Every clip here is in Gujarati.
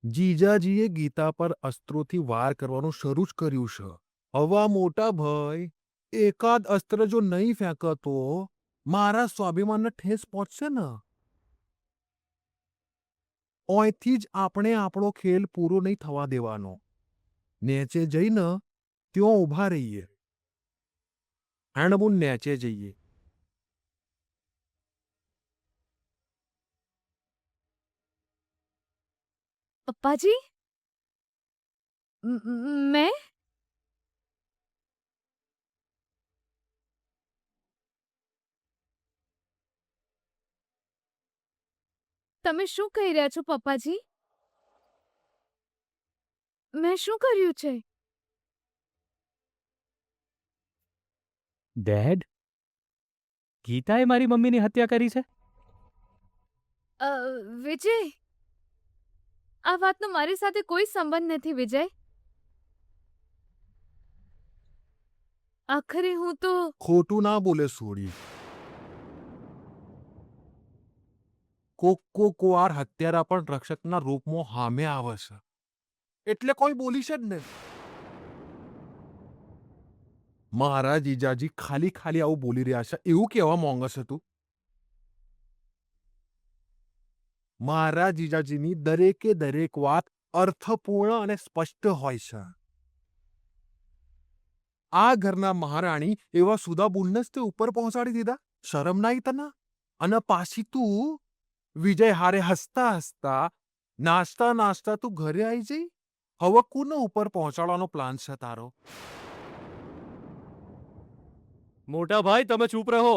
જીજાજીએ ગીતા પર અસ્ત્રોથી વાર કરવાનું શરૂ જ કર્યું છે. હવે આ મોટા ભાઈ એકાદ અસ્ત્ર જો નહીં ફેંકતો, મારા સ્વાભિમાનને ઠેસ પહોંચશે ને. ઓયથી જ આપણે આપણો ખેલ પૂરો નહીં થવા દેવાનો. નેચે જઈને ત્યાં ઊભા રહીએ. હેણ બુન નેચે જઈએ. પપ્પાજી, મેં તમે શું કહી રહ્યા છો પપ્પાજી? મેં શું કર્યું છે? ડેડ, ગીતાએ મારી મમ્મીની હત્યા કરી છે? વિજય, આ વાતનો મારી સાથે કોઈ સંબંધ નથી વિજય. આખરે હું તો ખોટું ના બોલે સોડી. કોક વાર હત્યારા પણ રક્ષકના રૂપમાં હામે આવે છે. એટલે કોઈ બોલી છે જ ને. મારા જીજાજી ખાલી ખાલી આવું બોલી રહ્યા છે એવું કહેવા માંગે છે તું? મારા જીજાજીની દરેકે દરેક વાત અર્થપૂર્ણ અને સ્પષ્ટ હોય છે. આ ઘરના મહારાણી એવા સુદાબુનને જ તે ઉપર પહોંચાડી દીધા. શરમ ના આવી તને? અને પાછી તું વિજય હારે હસતા હસતા નાચતા નાચતા તું ઘરે આવી જઈ. હવે કોને ઉપર પહોંચાડવાનો પ્લાન છે તારો? મોટા ભાઈ, તમે ચૂપ રહો.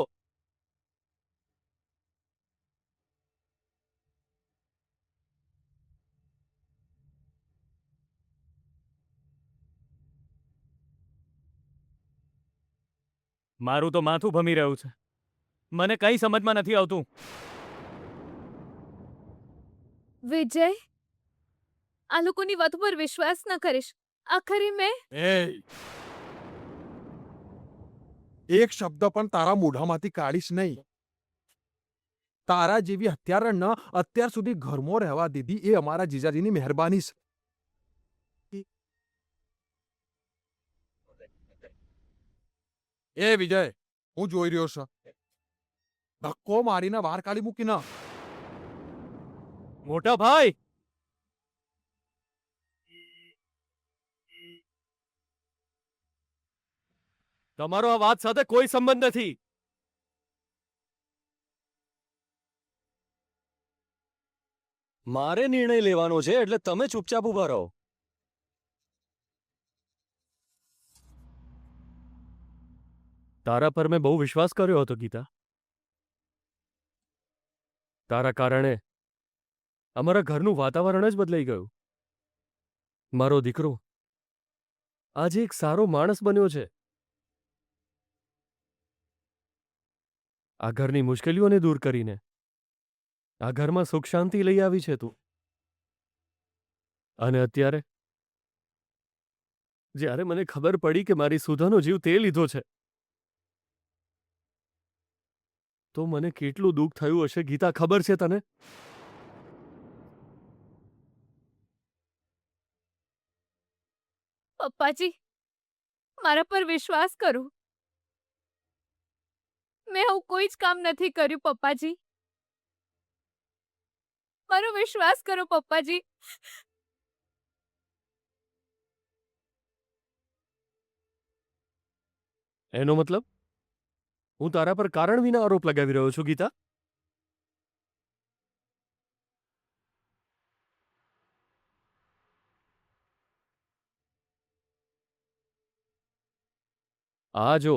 મારું તો માથું ભમી રહ્યું છે. મને કંઈ સમજમાં નથી આવતું. વિજય, આ લોકોની વાત પર વિશ્વાસ ન કરીશ. આખરે મેં એક શબ્દ પણ તારા મોઢામાંથી કાઢીશ નહીં. તારા જેવી હત્યારણને અત્યાર સુધી ઘરમાં રહેવા દીધી એ અમારા જીજાજીની મહેરબાની છે. એ વિજય, હું જોઈ રહ્યો છું. ધક્કો મારીને વાર કાઢી મૂકીને. મોટા ભાઈ, તમારો આ વાત સાથે કોઈ સંબંધ નથી. મારે નિર્ણય લેવાનો છે એટલે તમે ચૂપચાપ ઊભા રહો. તારા પર મેં બહુ વિશ્વાસ કર્યો હતો ગીતા. તારા કારણે અમારા ઘરનું વાતાવરણ જ બદલાઈ ગયું. મારો દીકરો આજે એક સારો માણસ બન્યો છે. આ ઘરની મુશ્કેલીઓને દૂર કરીને આ ઘરમાં સુખ શાંતિ લઈ આવી છે તું. અને અત્યારે જ્યારે મને ખબર પડી કે મારી સુધાનો જીવ તે લીધો છે, તો મને કેટલું દુઃખ થયું હશે ગીતા, ખબર છે તને? પપ્પાજી, મારા પર વિશ્વાસ કરો. મેં આવું કોઈ જ કામ નથી કર્યું પપ્પાજી. મારો વિશ્વાસ કરો પપ્પાજી. એનો મતલબ હું તારા પર કારણ વિના આરોપ લગાવી રહ્યો છું ગીતા? આ જો,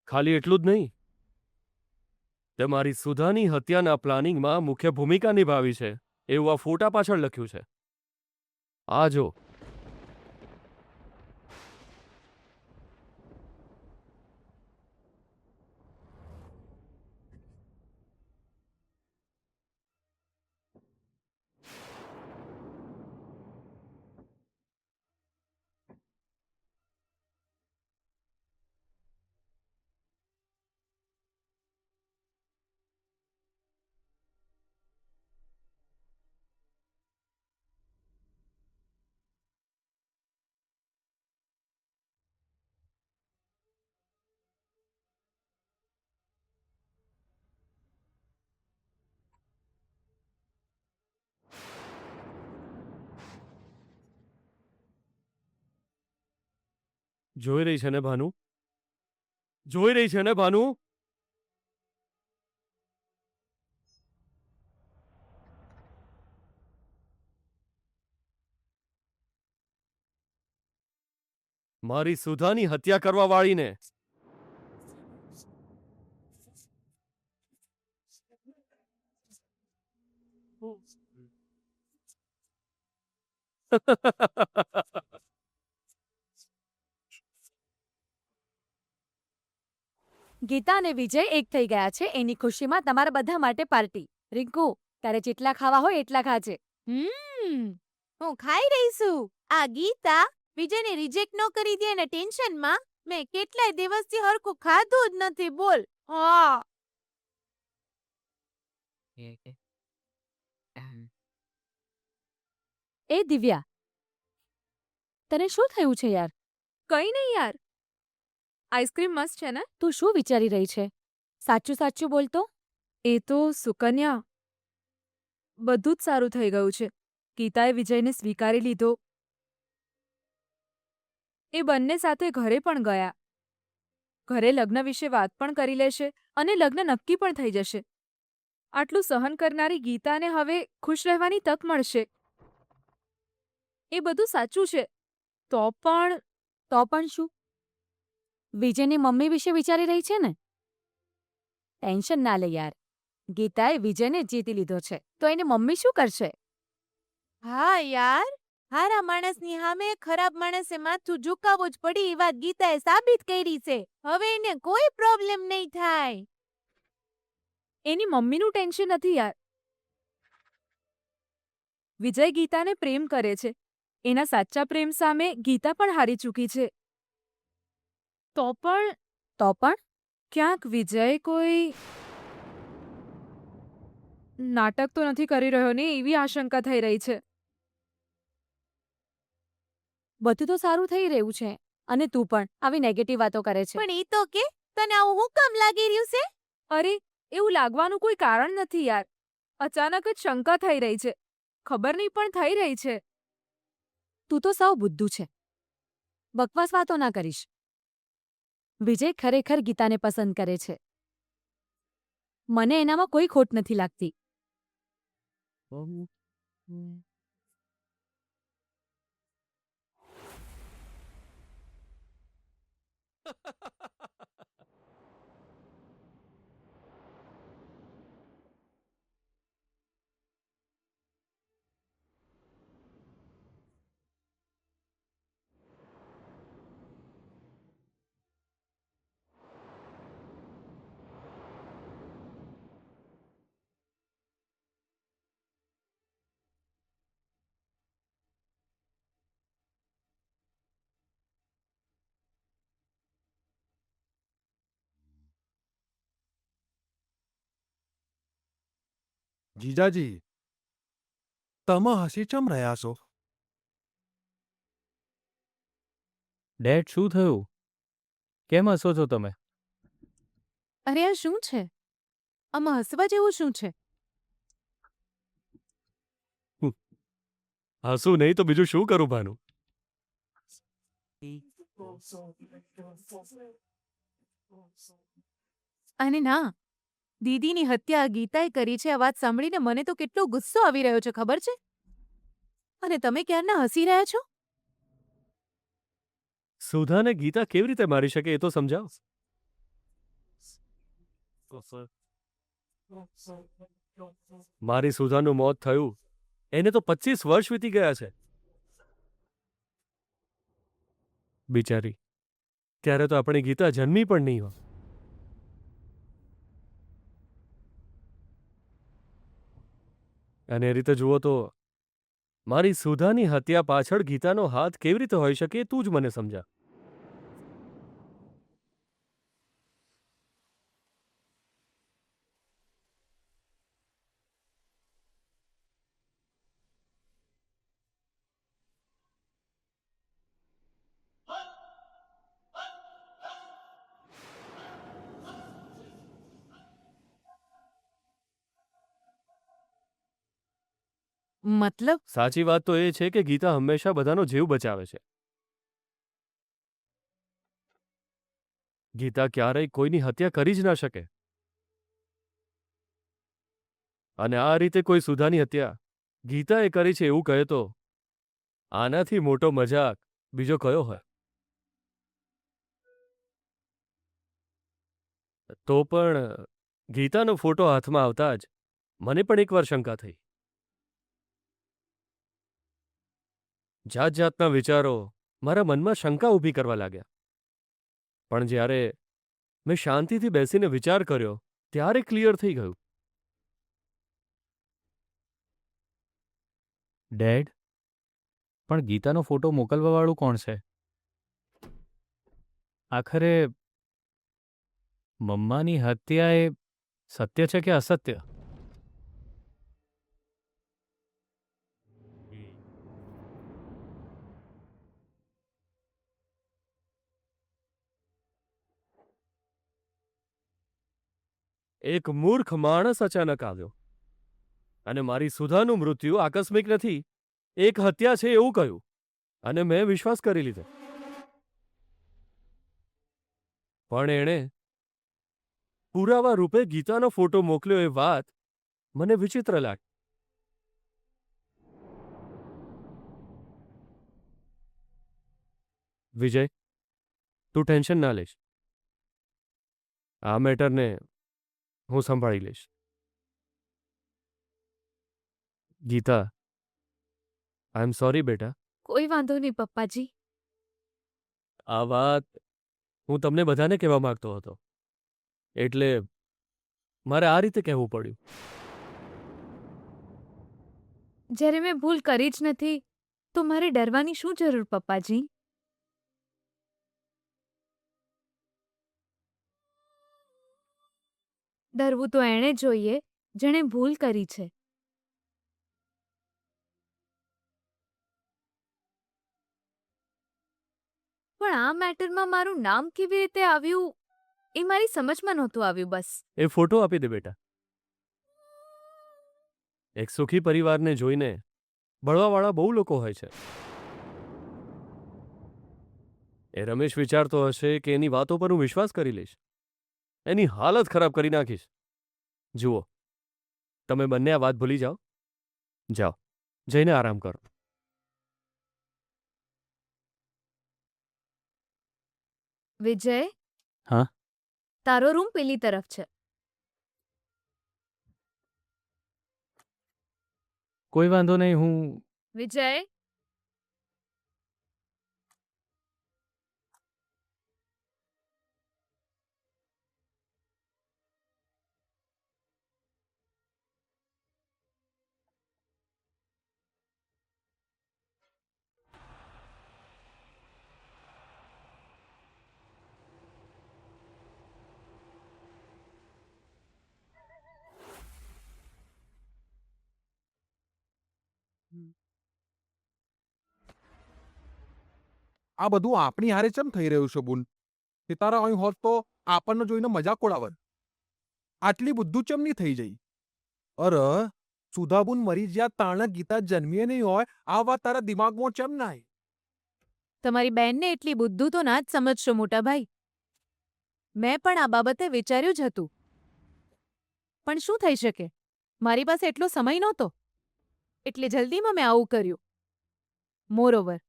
ખાલી એટલું જ નહીં, તે મારી સુધાની હત્યાના પ્લાનિંગમાં મુખ્ય ભૂમિકા નિભાવી છે એવું આ ફોટા પાછળ લખ્યું છે. આ જો. જોઈ રહી છે ને ભાનુ? જોઈ રહી છે ને ભાનુ? મારી સુધાની હત્યા કરવા વાળીને. ગીતા અને વિજય એક થઈ ગયા છે એની ખુશીમાં તમારા બધા માટે પાર્ટી. રિંકુ, તારે જેટલા ખાવા હોય એટલા ખાજે. હું ખાઈ રહી છું. આ ગીતા વિજયને રિજેક્ટ ન કરી દે એના ટેન્શનમાં મેં કેટલાય દિવસથી હરખું ખાધું જ નથી. બોલ. હા. એ દિવ્યા, તને શું થયું છે યાર? કઈ નહીં યાર. આઈસ્ક્રીમ મસ્ત છે ને? તું શું વિચારી રહી છે? સાચું સાચું બોલતો. એ તો સુકન્યા, બધું જ સારું થઈ ગયું છે. ગીતાએ વિજયને સ્વીકારી લીધો. એ બંને સાથે ઘરે પણ ગયા. ઘરે લગ્ન વિશે વાત પણ કરી લેશે અને લગ્ન નક્કી પણ થઈ જશે. આટલું સહન કરનારી ગીતાને હવે ખુશ રહેવાની તક મળશે. એ બધું સાચું છે. તો પણ શું? વિજયની મમ્મી વિશે વિચારી રહી છે ને? ટેન્શન ના લે યાર. ગીતાએ વિજયને જીતી લીધો છે તો એની મમ્મી શું કરશે? હા યાર, હારા માણસની સામે ખરાબ માણસે માથું ઝુકાવવું જ પડી એ વાત ગીતાએ સાબિત કરી છે. હવે એને કોઈ પ્રોબ્લેમ નહીં થાય. એની મમ્મીનું ટેન્શન નથી યાર. વિજય ગીતાને પ્રેમ કરે છે. એના સાચા પ્રેમ સામે ગીતા પણ હારી ચૂકી છે. તો પણ ક્યાંક વિજય કોઈ નાટક તો નથી કરી રહ્યો ને એવી આશંકા થઈ રહી છે. બધું તો સારું થઈ રહ્યું છે અને તું પણ આવી નેગેટિવ વાતો કરે છે. પણ એ તો કે તને આવું હું કામ લાગી રહ્યું છે? અરે, એવું લાગવાનું કોઈ કારણ નથી યાર. અચાનક જ શંકા થઈ રહી છે. ખબર નહીં પણ થઈ રહી છે. તું તો સાવ બુદ્ધુ છે. બકવાસ વાતો ના કરીશ. વિજય ખરેખર ગીતાને પસંદ કરે છે. મને એનામાં કોઈ ખોટ નથી લાગતી. જીજાજી, તમે હસી ચમ રહ્યા છો? ડેડ, શું થયું? કેમ હસો છો તમે? અરે આ શું છે? આમાં હસવા જેવું શું છે? હસું નહીં તો બીજું શું કરું ભાનુ? અને ના, દીદીની હત્યા ગીતાએ કરી છે આ વાત સાંભળીને મને તો કેટલો ગુસ્સો આવી રહ્યો છે ખબર છે? અને તમે ક્યારના હસી રહ્યા છો? સુધાને ગીતા કેવી રીતે મારી શકે એ તો સમજાવો. મારી સુધાનું મોત થયું એને તો 25 વર્ષ વીતી ગયા છે. બિચારી, ત્યારે તો આપણી ગીતા જન્મી પણ નહીં હોય. અને એ રીતે જુઓ તો મારી સુધાની હત્યા પાછળ ગીતાનો હાથ કેવી રીતે હોઈ શકે તું જ મને સમજા. મતલબ સાચી વાત તો એ છે કે ગીતા હંમેશા બધાનો જીવ બચાવે છે. ગીતા ક્યારેય કોઈની હત્યા કરી જ ના શકે. અને આ રીતે કોઈ સુધાની હત્યા ગીતાએ કરી છે એવું કહે તો આનાથી મોટો મજાક બીજો કયો હોય? તો પણ ગીતાનો ફોટો હાથમાં આવતા જ મને પણ એકવાર શંકા થઈ. જાત જાતના વિચારો મારા મનમાં શંકા ઊભી કરવા લાગ્યા. પણ જ્યારે મેં શાંતિથી બેસીને વિચાર કર્યો ત્યારે ક્લિયર થઈ ગયું. ડેડ, પણ ગીતાનો ફોટો મોકલવાવાળું કોણ છે? આખરે મમ્માની હત્યા એ સત્ય છે કે અસત્ય? એક મૂર્ખ માણસ અચાનક આવ્યો અને મારી સુધાનું મૃત્યુ આકસ્મિક નથી, એક હત્યા છે એવું કહ્યું અને મેં વિશ્વાસ કરી લીધો. પણ એણે પુરાવા રૂપે ગીતાનો ફોટો મોકલ્યો એ વાત મને વિચિત્ર લાગી. વિજય, તું ટેન્શન ના લઈશ. આ મેટરને હું સંભાળી લઈશ. ગીતા, આઈ એમ સોરી બેટા. કોઈ વાંધો નહીં પપ્પાજી. આ વાત હું તમને બધાને કહેવા માંગતો હતો, એટલે મારે આ રીતે કહેવું પડ્યું. જ્યારે મેં ભૂલ કરી જ નથી તો મારે ડરવાની શું જરૂર પપ્પાજી? ડરવું તો એણે જોઈએ જેણે ભૂલ કરી છે. પણ આ મેટરમાં મારું નામ કેવી રીતે આવ્યું એ મારી સમજમાં નહોતું આવ્યું. બસ એ ફોટો આપી દે બેટા. એક સુખી પરિવારને જોઈને બળવાવાળા બહુ લોકો હોય છે. એ રમેશ વિચારતો હશે કે એની વાતો પર હું વિશ્વાસ કરી લઈશ, એની હાલત ખરાબ કરી નાખીશ. જુઓ, તમે બંને આ વાત ભૂલી જાઓ. જાઓ, જઈને આરામ કરો. વિજય. હા? તારો રૂમ પેલી તરફ છે. કોઈ વાંધો નહીં, હું વિજય. આ બધું આપણી હારે ચમ થઈ રહ્યું છે બુન? સિતારા અહીં હોત તો આપણને જોઈને મજાક ઉડાવત. આટલી બુદ્ધુ ચમ નહીં થઈ જઈ? અરે સુધાબુન મરી જ્યાં તાણે ગીતા જન્મીએ નહીં હોય આ વાત તારા દિમાગમાં ચમ ના આવી? તમારી બહેનને એટલી બુદ્ધુ તો ના જ સમજશો મોટા ભાઈ. મેં પણ આ બાબતે વિચાર્યું જ હતું, પણ શું થઈ શકે, મારી પાસે એટલો સમય નહોતો, એટલે જલ્દીમાં મેં આવું કર્યું. મોરઓવર,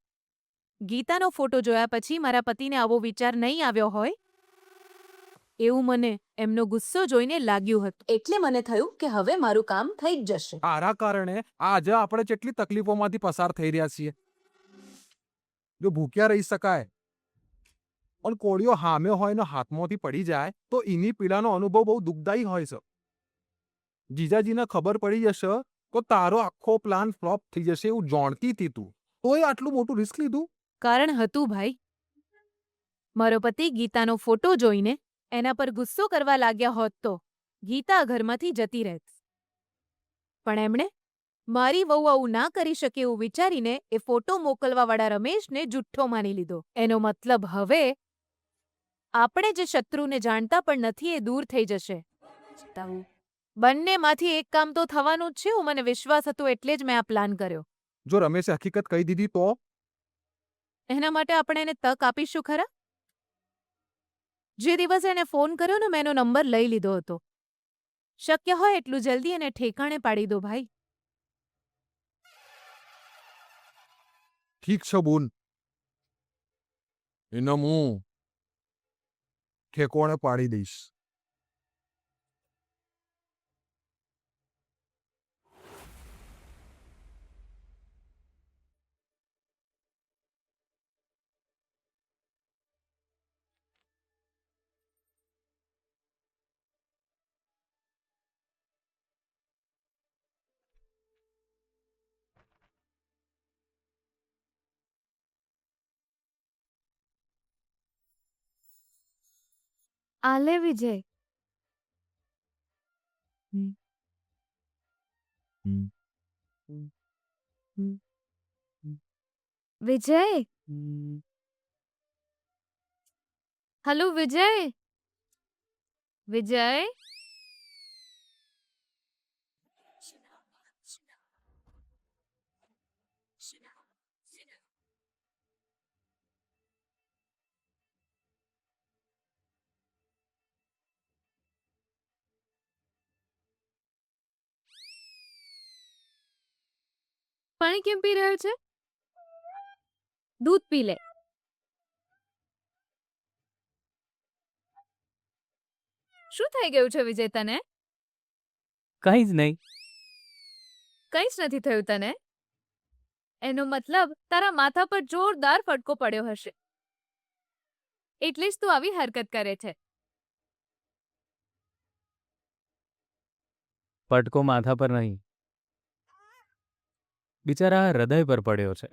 ગીતાનો ફોટો જોયા પછી મારા પતિને આવો વિચાર નહીં આવ્યો હોય એવું મને એમનો ગુસ્સો જોઈને લાગ્યું હતું. એટલે મને થયું કે હવે મારું કામ થઈ જ જશે. આના કારણે આજે આપણે કેટલી તકલીફોમાંથી પસાર થઈ રહ્યા છીએ. જો ભૂખ્યા રહી શકાય પણ કોળીઓ હામે હોય ને હાથમાંથી પડી જાય તો એની પીડાનો અનુભવ બહુ દુઃખદાયી હોય છે. જીજાજીને ખબર પડી જશે તો તારો આખો પ્લાન ફ્લોપ થઈ જશે એવું જાણતી હતી તું, તોય આટલું મોટું રિસ્ક લીધું. કારણ હતું ભાઈ, મારો પતિ ગીતાનો ફોટો જોઈને એના પર ગુસ્સો કરવા લાગ્યા હોત તો ગીતા ઘરમાંથી જતી રહેત. પણ એમણે મારી વહુ આવું ના કરી શકે એવું વિચારીને એ ફોટો મોકલવાવાળા રમેશને જુઠ્ઠો માની લીધો. એનો મતલબ હવે આપણે જે શત્રુને જાણતા પણ નથી એ દૂર થઈ જશે. બંનેમાંથી એક કામ તો થવાનું જ છે એવું મને વિશ્વાસ હતો, એટલે જ મેં આ પ્લાન કર્યો. જો રમેશે હકીકત કહી દીધી તો? એના માટે આપણે એને તક આપીશું ખરા? જે દિવસે એને ફોન કર્યો ને મેં એનો નંબર લઈ લીધો હતો. શક્ય હોય એટલું જલ્દી એને ઠેકાણે પાડી દો ભાઈ. ઠીક છે બોન, એને હું ઠેકોણે પાડી દઈશ. આલે વિજય. વિજય. હલો વિજય. વિજય. પાણી કેમ પી રહ્યો છે? દૂધ પી લે. શું થઈ ગયું છે વિજય તને? કંઈ જ નહીં. કંઈ જ નથી થયું તને? એનો મતલબ તારા માથા પર જોરદાર ફટકો પડ્યો હશે. એટલે જ તું આવી હરકત કરે છે. પટકો માથા પર નહીં, બિચારા હૃદય પર પડ્યો છે.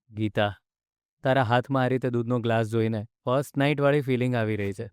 ગીતા, તારા હાથમાં આ રીતે દૂધનો ગ્લાસ જોઈને ફર્સ્ટ નાઇટ વાળી ફિલિંગ આવી રહી છે.